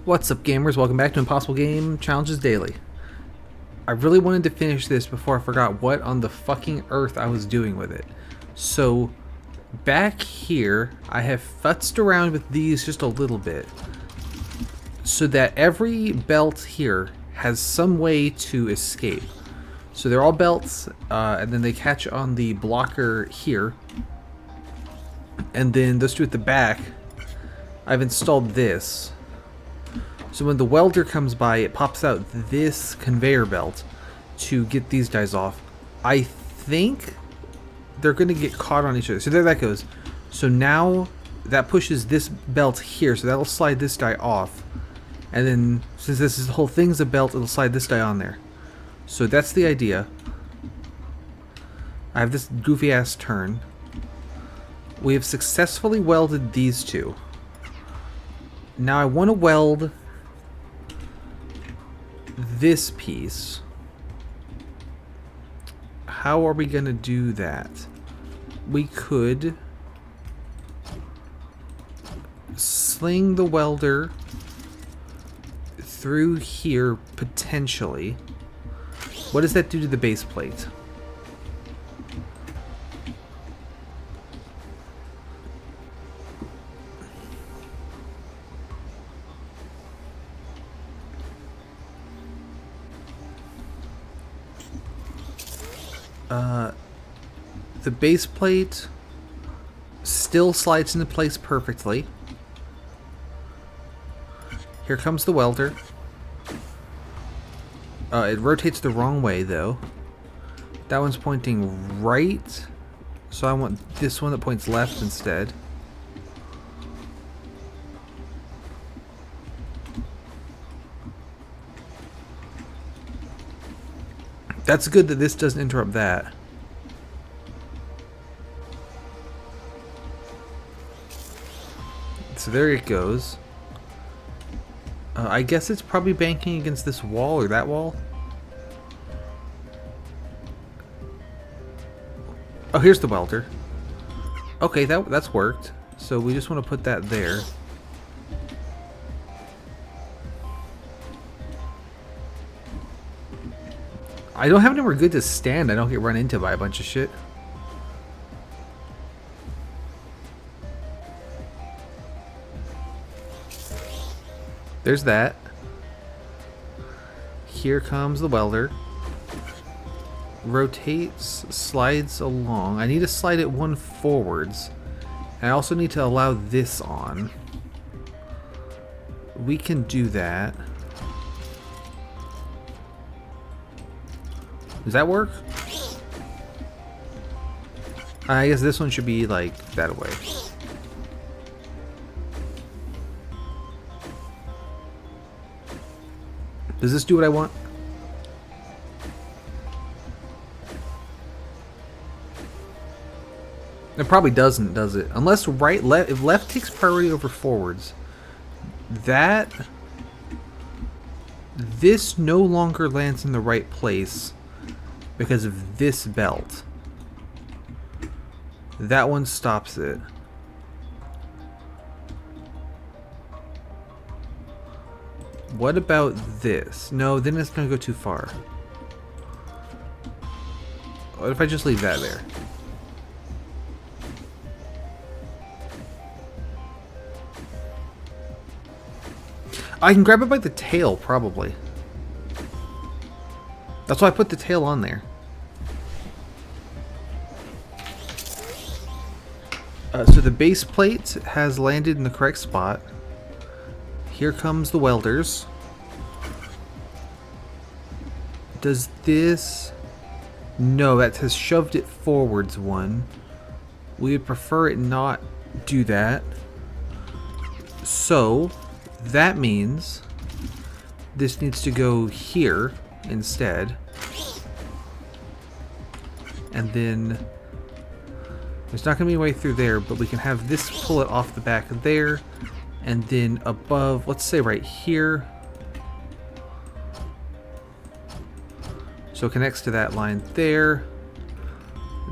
What's up, gamers? Welcome back to Impossible Game Challenges Daily. I really wanted to finish this before I forgot what on the fucking earth I was doing with it. So, back here, I have futzed around with these just a little bit, so that every belt here has some way to escape. So they're all belts, and then they catch on the blocker here. And then those two at the back, I've installed this. So when the welder comes by, it pops out this conveyor belt to get these guys off. I think they're going to get caught on each other. So there that goes. So now that pushes this belt here. So that'll slide this guy off. And then since this is the whole thing's a belt, it'll slide this guy on there. So that's the idea. I have this goofy ass turn. We have successfully welded these two. Now I want to weld this piece. How are we gonna do that? We could sling the welder through here potentially. What does that do to the base plate? The base plate still slides into place perfectly. Here comes the welder. It rotates the wrong way though. That one's pointing right, so I want this one that points left instead. That's good that this doesn't interrupt that. So there it goes. I guess it's probably banking against this wall or that wall. Oh, here's the welder. Okay, that's worked. So we just want to put that there. I don't have anywhere good to stand. I don't get run into by a bunch of shit. There's that. Here comes the welder. Rotates, slides along. I need to slide it one forwards. And I also need to allow this on. We can do that. Does that work? I guess this one should be like that way. Does this do what I want? It probably doesn't, does it? Unless if left takes priority over forwards. This no longer lands in the right place because of this belt. That one stops it. What about this? No, then it's gonna go too far. What if I just leave that there? I can grab it by the tail, probably. That's why I put the tail on there. So the base plate has landed in the correct spot. Here comes the welders. Does this... No, that has shoved it forwards one. We would prefer it not do that. So, that means this needs to go here instead. And then there's not going to be a way through there, but we can have this pull it off the back there. And then above, let's say right here. So it connects to that line there.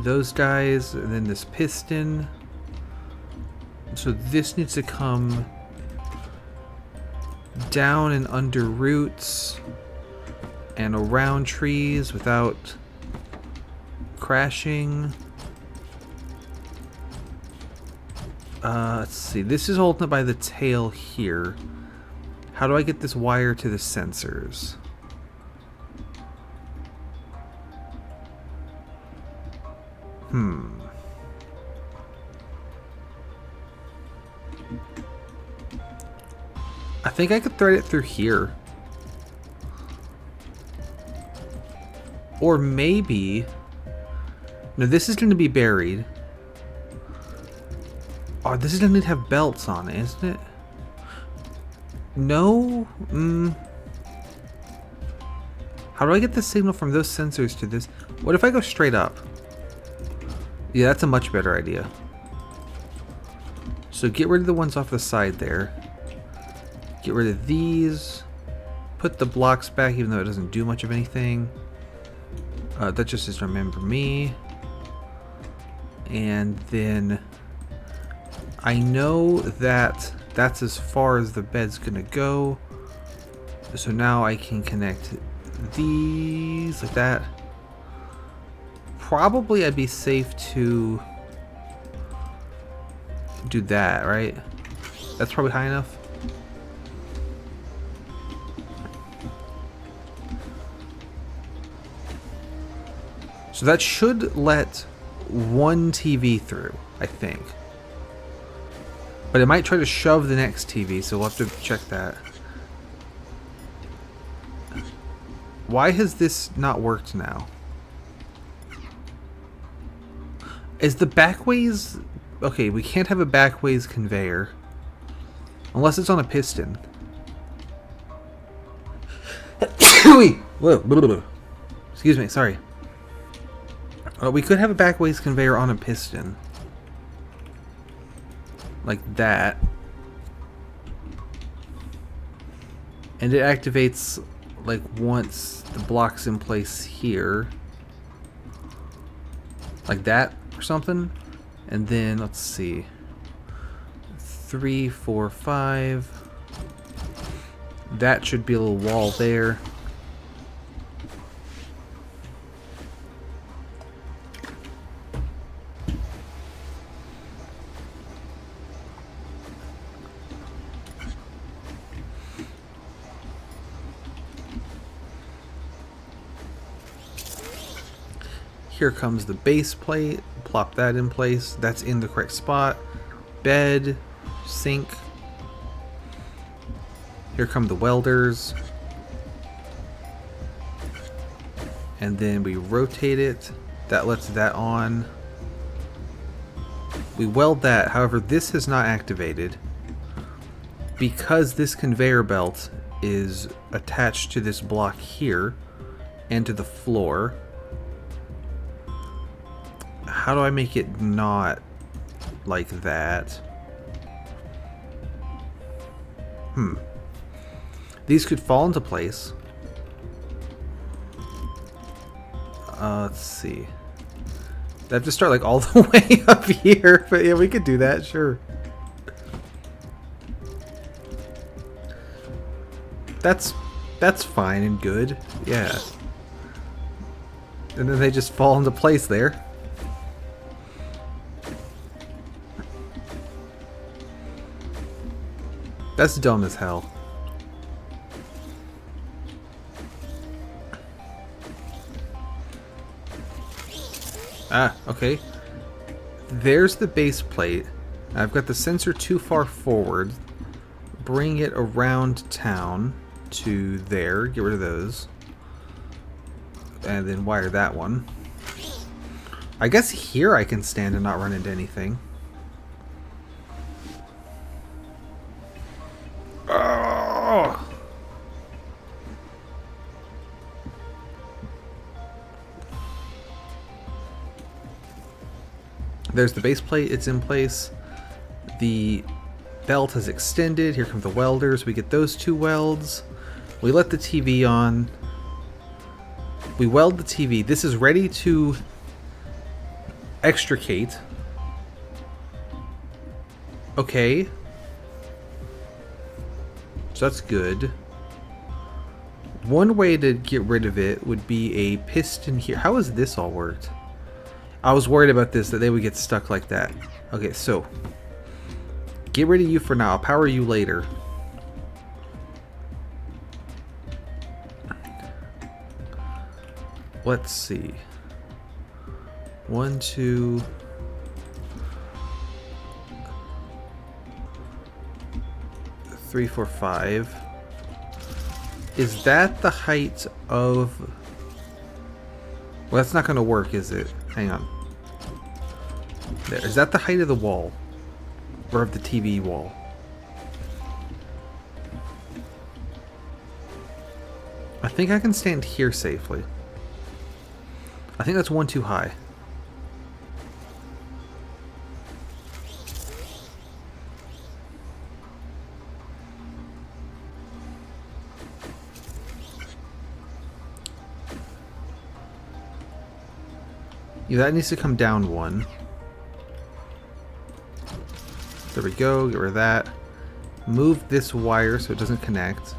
Those guys, and then this piston. So this needs to come down and under roots and around trees without crashing. Let's see. This is holding it by the tail here. How do I get this wire to the sensors? I think I could thread it through here. Or maybe... No, this is going to be buried. Oh, this is going to have belts on it, isn't it? No? How do I get the signal from those sensors to this? What if I go straight up? Yeah, that's a much better idea. So get rid of the ones off the side there. Get rid of these. Put the blocks back even though it doesn't do much of anything. That just is remember me. And then I know that that's as far as the bed's gonna go. So now I can connect these like that. Probably I'd be safe to do that, right? That's probably high enough. So that should let one TV through, I think. But it might try to shove the next TV, so we'll have to check that. Why has this not worked now? Is the backways... Okay, we can't have a backways conveyor. Unless it's on a piston. Whoa. Excuse me, sorry. We could have a backways conveyor on a piston. Like that. And it activates like once the block's in place here. Like that or something. And then let's see. 3, 4, 5. That should be a little wall there. Here comes the base plate. Plop that in place. That's in the correct spot. Bed, sink. Here come the welders. And then we rotate it. That lets that on. We weld that. However, this has not activated because this conveyor belt is attached to this block here and to the floor. How do I make it not like that? These could fall into place. Let's see. I have to start like all the way up here, but yeah, we could do that, sure. That's fine and good, yeah. And then they just fall into place there. That's dumb as hell. Ah, okay. There's the base plate. I've got the sensor too far forward. Bring it around town to there. Get rid of those. And then wire that one. I guess here I can stand and not run into anything. Oh! There's the base plate, it's in place. The belt has extended. Here come the welders. We get those two welds. We let the TV on. We weld the TV. This is ready to extricate. Okay. So that's good. One way to get rid of it would be a piston here. How has this all worked? I was worried about this, that they would get stuck like that. Okay, so get rid of you for now. I'll power you later. Let's see. 1, 2... 3, 4, 5. Is that the height of... Well, that's not going to work, is it? Hang on. There. Is that the height of the wall? Or of the TV wall? I think I can stand here safely. I think that's one too high. Yeah, that needs to come down one. There we go, get rid of that. Move this wire so it doesn't connect.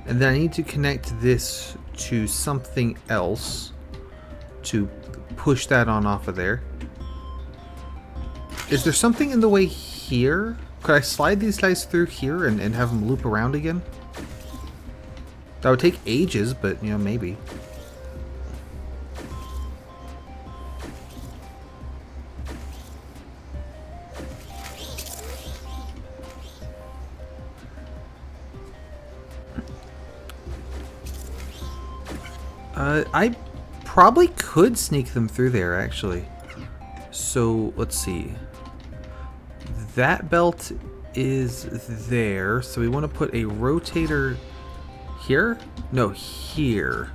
And then I need to connect this to something else to push that on off of there. Is there something in the way here? Could I slide these guys through here and have them loop around again? That would take ages, but, you know, maybe. I probably could sneak them through there, actually. So, let's see. That belt is there, so we want to put a rotator here? No, here.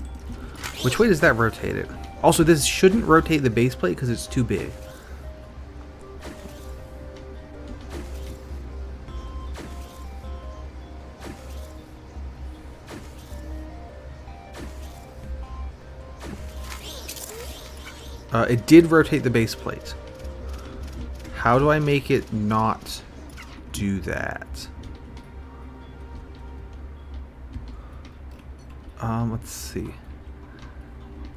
Which way does that rotate it? Also, this shouldn't rotate the base plate because it's too big. It did rotate the base plate. How do I make it not do that? Let's see.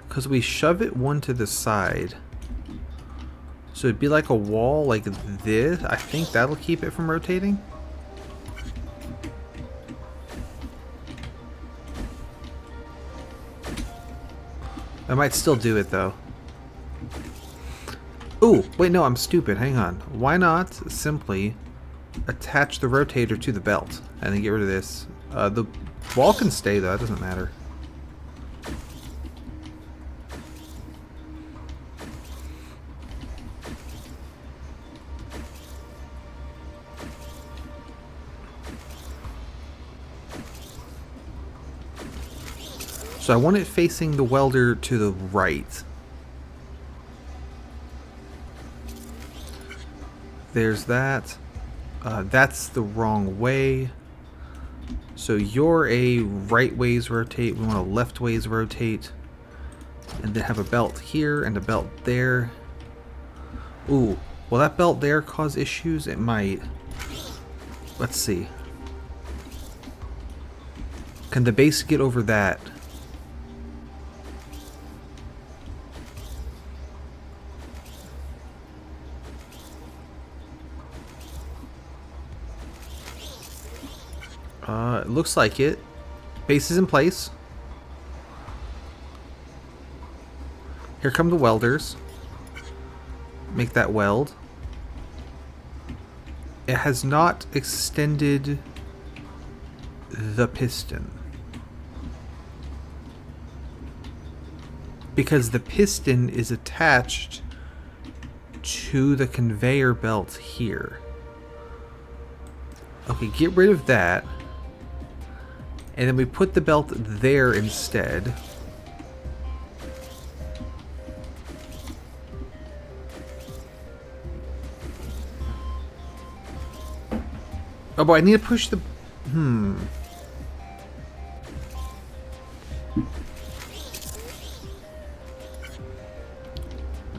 Because we shove it one to the side. So it'd be like a wall like this. I think that'll keep it from rotating. I might still do it though. Ooh, wait, no, I'm stupid. Hang on. Why not simply attach the rotator to the belt and then get rid of this? The wall can stay though, it doesn't matter. So I want it facing the welder to the right. There's that. That's the wrong way. So you're a right ways rotate. We want a left ways rotate. And then have a belt here and a belt there. Ooh, will that belt there cause issues? It might. Let's see. Can the base get over that? It looks like it. Base is in place. Here come the welders. Make that weld. It has not extended the piston. Because the piston is attached to the conveyor belt here. Okay, get rid of that. And then we put the belt there instead. Oh boy, I need to push the...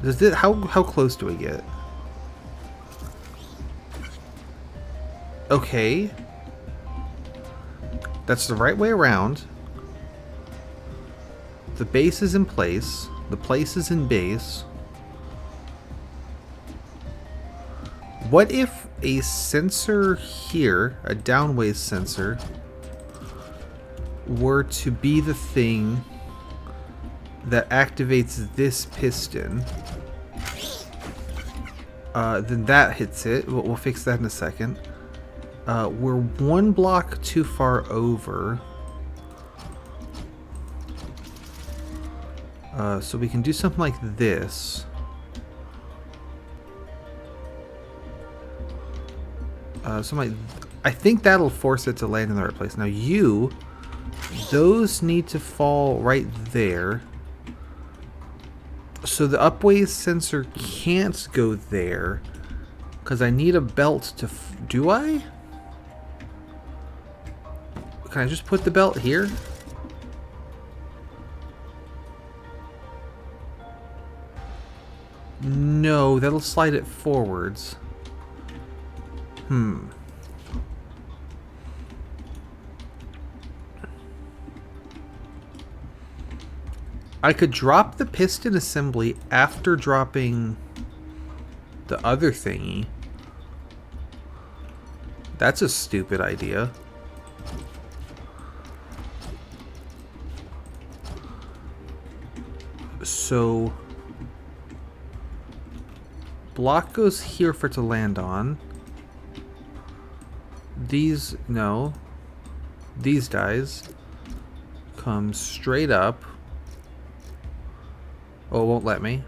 Does this... How close do we get? Okay. That's the right way around. The base is in place. The place is in base. What if a sensor here, a downways sensor, were to be the thing that activates this piston? Then that hits it. We'll fix that in a second. We're one block too far over. So we can do something like this. I think that'll force it to land in the right place. Now those need to fall right there. So the upways sensor can't go there because I need a belt to... do I? Can I just put the belt here? No, that'll slide it forwards. I could drop the piston assembly after dropping the other thingy. That's a stupid idea. So block goes here for it to land on. These, no. These guys come straight up. Oh, it won't let me.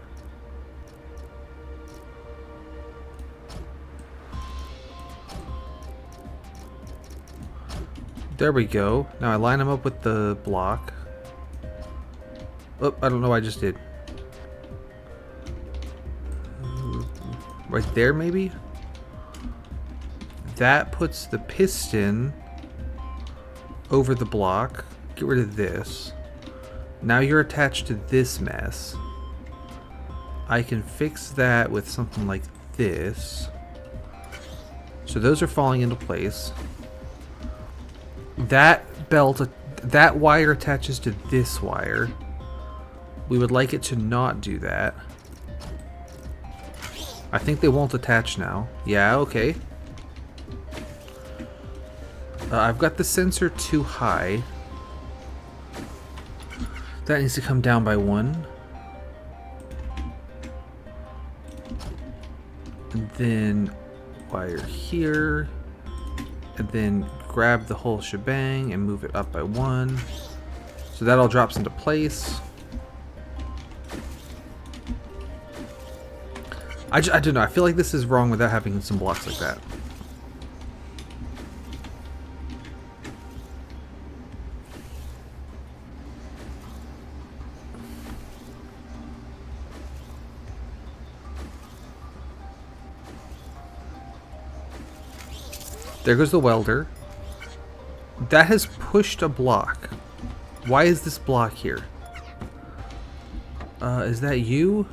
There we go. Now I line them up with the block. Oh, I don't know what I just did. Right there, maybe? That puts the piston over the block. Get rid of this. Now you're attached to this mess. I can fix that with something like this. So those are falling into place. That belt, that wire attaches to this wire. We would like it to not do that. I think they won't attach now. Yeah, okay. I've got the sensor too high. That needs to come down by 1. And then wire here. And then grab the whole shebang and move it up by 1. So that all drops into place. I don't know. I feel like this is wrong without having some blocks like that. There goes the welder. That has pushed a block. Why is this block here? Is that you?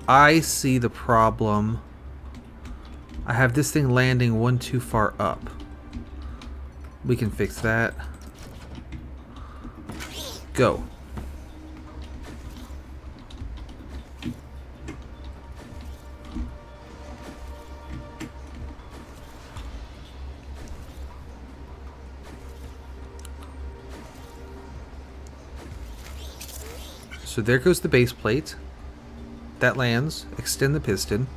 I see the problem. I have this thing landing 1 too far up. We can fix that. Go. So there goes the base plate. That lands. Extend the piston.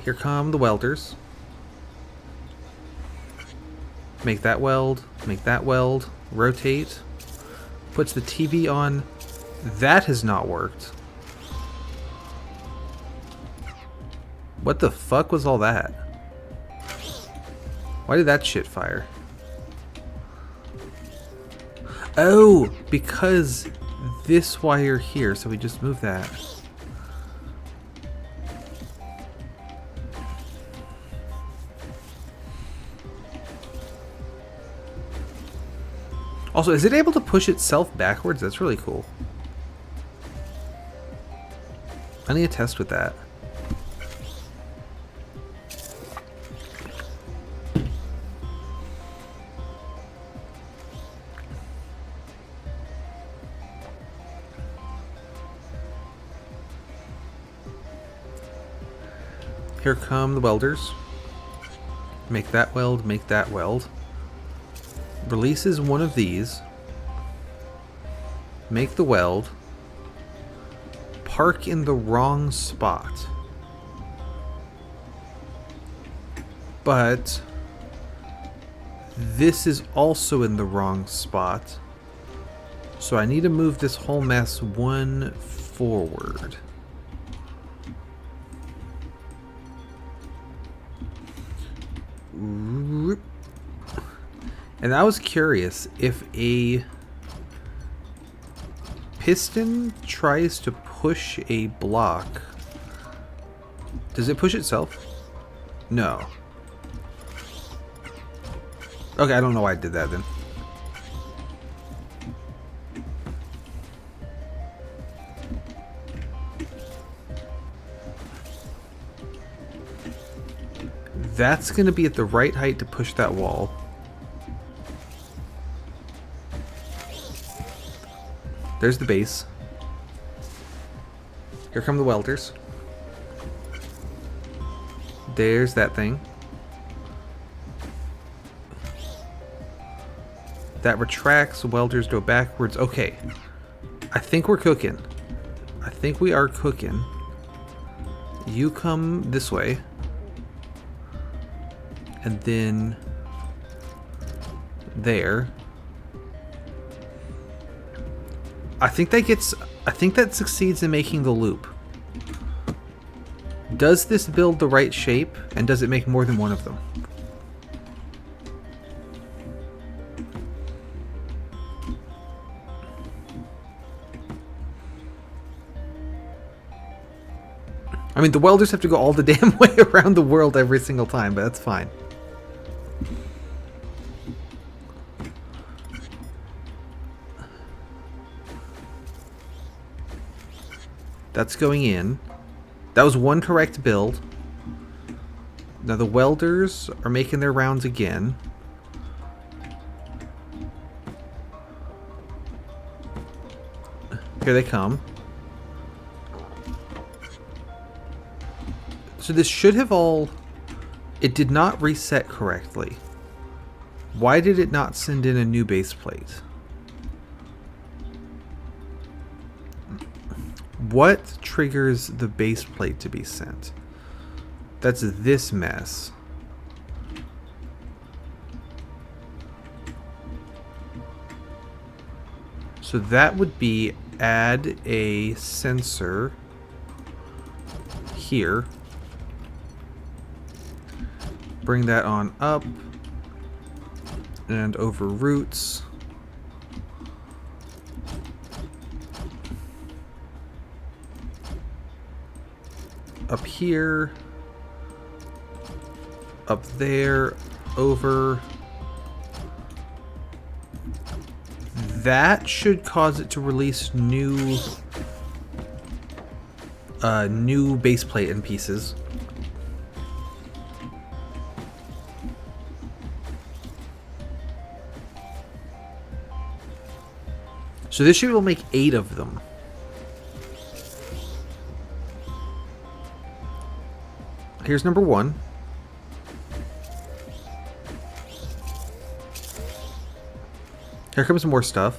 Here come the welders. Make that weld. Make that weld. Rotate. Puts the TV on. That has not worked. What the fuck was all that? Why did that shit fire? Oh, because this wire here, so we just move that. Also, is it able to push itself backwards? That's really cool. I need to test with that. Here come the welders. Make that weld, make that weld. Releases one of these. Make the weld. Park in the wrong spot. But this is also in the wrong spot. So I need to move this whole mess one forward. And I was curious if a piston tries to push a block. Does it push itself? No. Okay, I don't know why I did that then. That's going to be at the right height to push that wall. There's the base. Here come the welders. There's that thing. That retracts, welders go backwards. Okay. I think we're cooking. I think we are cooking. You come this way. And then there. I think that succeeds in making the loop. Does this build the right shape, and does it make more than one of them? I mean, the welders have to go all the damn way around the world every single time, but that's fine. That's going in. That was one correct build. Now the welders are making their rounds again. Here they come. So this should have all... It did not reset correctly. Why did it not send in a new base plate? What triggers the base plate to be sent? That's this mess. So that would be add a sensor here. Bring that on up and over roots. Up here, up there, over. That should cause it to release new base plate in pieces. So this year will make 8 of them. Here's number 1. Here comes more stuff.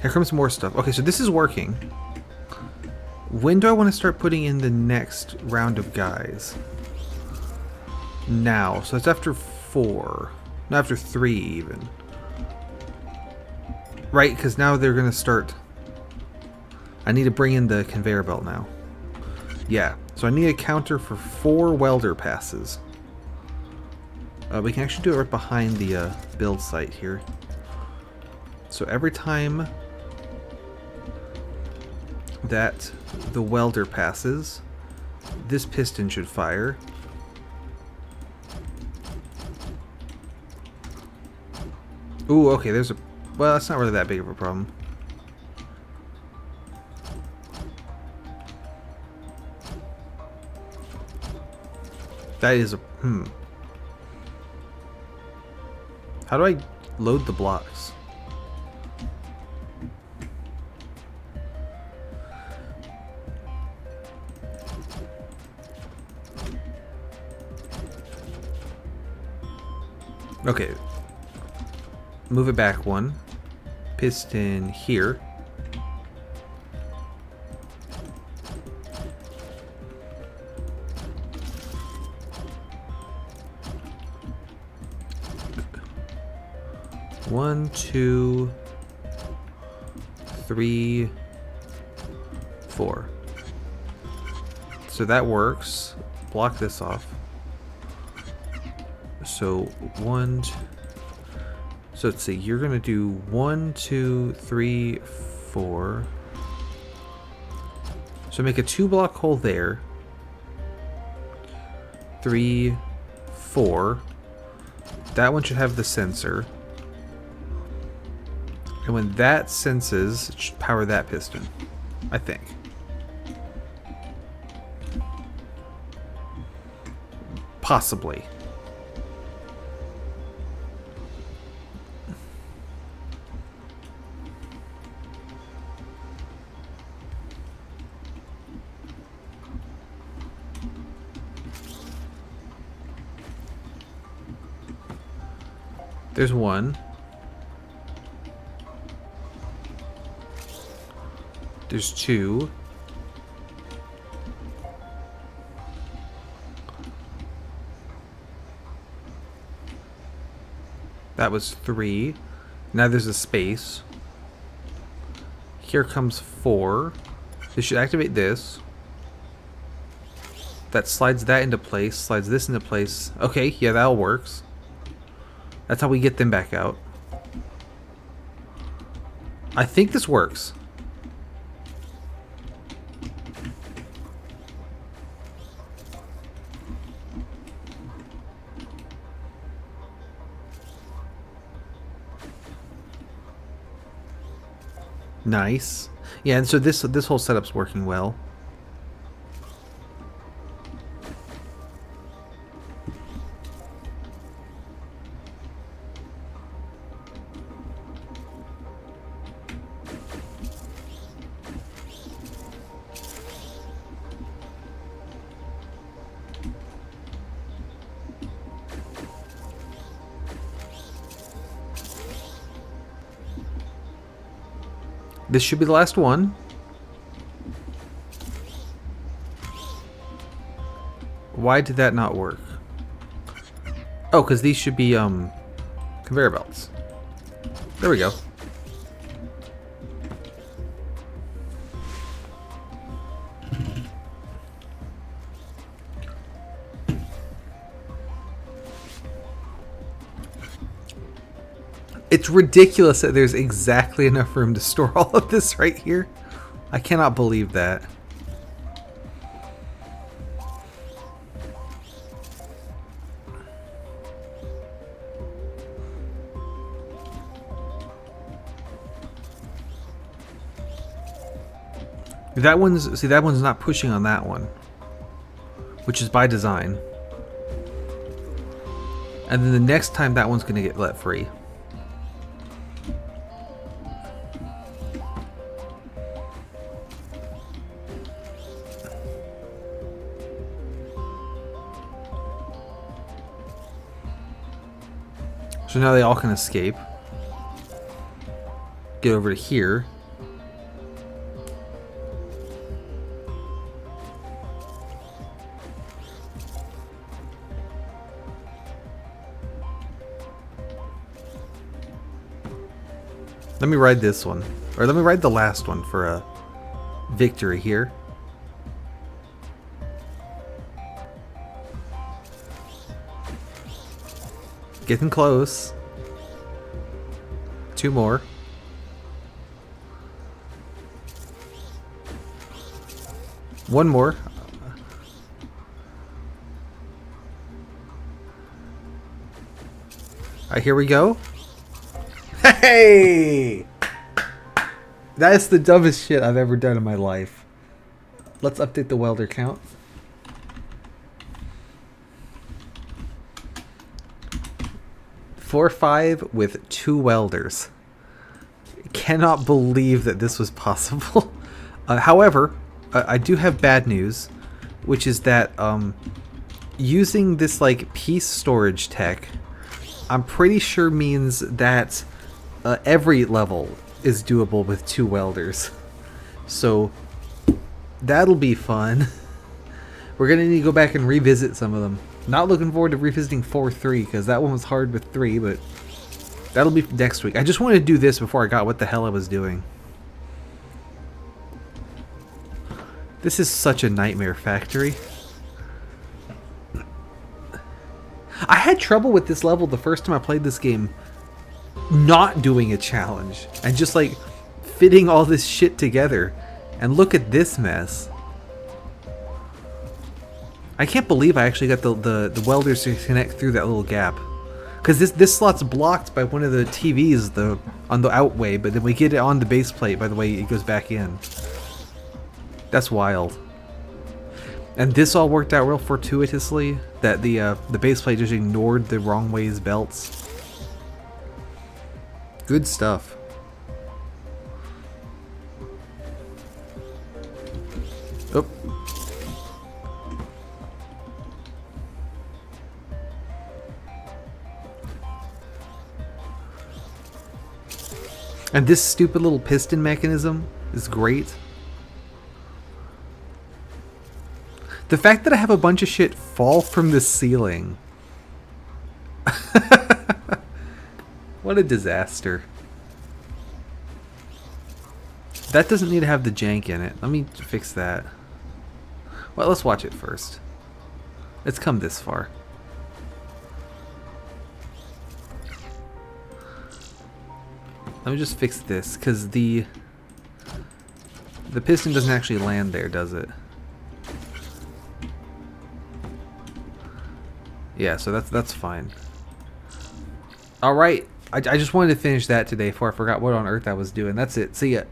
Here comes more stuff. Okay, so this is working. When do I want to start putting in the next round of guys? Now. So it's after 4. Not after 3 even. Right, because now they're going to start... I need to bring in the conveyor belt now. Yeah, so I need a counter for 4 welder passes. We can actually do it right behind the build site here. So every time that the welder passes, this piston should fire. Ooh, okay, there's a... Well, that's not really that big of a problem. That is a... How do I load the blocks? Okay. Move it back one. Piston here. One, two, three, four. So that works. Block this off. So one. So let's see. You're gonna do 1, 2, 3, 4. So make a 2-block hole there. 3, 4. That one should have the sensor. And when that senses, it should power that piston, I think. Possibly. There's one. There's two. That was 3. Now there's a space. Here comes 4. This should activate this. That slides that into place, slides this into place. Okay, yeah, that all works. That's how we get them back out. I think this works. Nice. Yeah, and so this whole setup's working well. This should be the last one. Why did that not work? Oh, because these should be conveyor belts. There we go. It's ridiculous that there's exactly enough room to store all of this right here. I cannot believe that. That one's, see, that one's not pushing on that one, which is by design. And then the next time that one's gonna get let free. So now they all can escape. Get over to here. Let me ride this one. Or let me ride the last one for a victory here. Getting close. 2 more. One more. Alright, here we go. Hey! That's the dumbest shit I've ever done in my life. Let's update the welder count. 4, 5 with 2 welders. Cannot believe that this was possible. However, I do have bad news, which is that using this like piece storage tech I'm pretty sure means that every level is doable with 2 welders. So that'll be fun. We're gonna need to go back and revisit some of them. Not looking forward to revisiting 4-3 because that one was hard with 3, but that'll be next week. I just wanted to do this before I got what the hell I was doing. This is such a nightmare factory. I had trouble with this level the first time I played this game not doing a challenge and just like fitting all this shit together. And look at this mess. I can't believe I actually got the welders to connect through that little gap. Because this slot's blocked by one of the TVs on the outway, but then we get it on the base plate by the way it goes back in. That's wild. And this all worked out real fortuitously, that the base plate just ignored the wrong way's belts. Good stuff. Oh. And this stupid little piston mechanism is great. The fact that I have a bunch of shit fall from the ceiling. What a disaster. That doesn't need to have the jank in it. Let me fix that. Well, let's watch it first. It's come this far. Let me just fix this, because the piston doesn't actually land there, does it? Yeah, so that's fine. Alright, I just wanted to finish that today before I forgot what on earth I was doing. That's it. See ya.